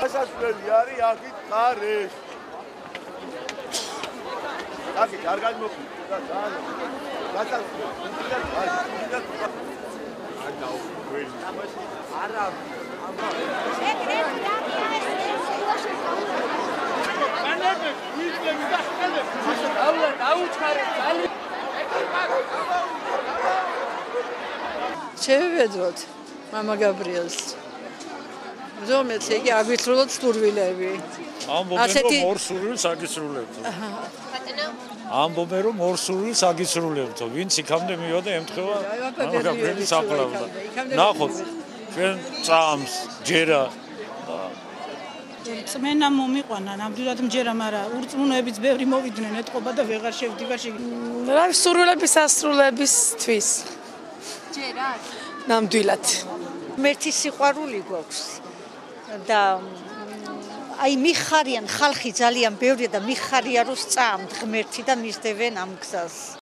გასასვლელი არის აქეთ ხარეს. აქეთ არ გამოყვი და შევედროთ მამა გაბრიელს. ზომეთ იგი აგისრულოთ სტურვილები. ამბობენ რომ ორ სურვილს აგისრულებთ. ამბობენ რომ ორ სურვილს აგისრულებთ. ვინც იქამდე მივიდა ემთხევა მამა გაბრიელის საფლავდა. ნახოთ ჩვენ წამს ჯერა წმენა მომიყვანა ნამდვილად მჯერა, მაგრამ ურწმუნოებიც ბევრი მოვიდნენ ეთყობა და ვეღარ შევდივარ რა სურვილების ასრულებისთვის. ჯერა? ნამდვილად. ღმერთის სიყვარული გვაქვს და აი მიხარიან ხალხი ძალიან ბევრია და მიხარია რომ სწამთ ღმერთი და მისდევენ ამ გზას.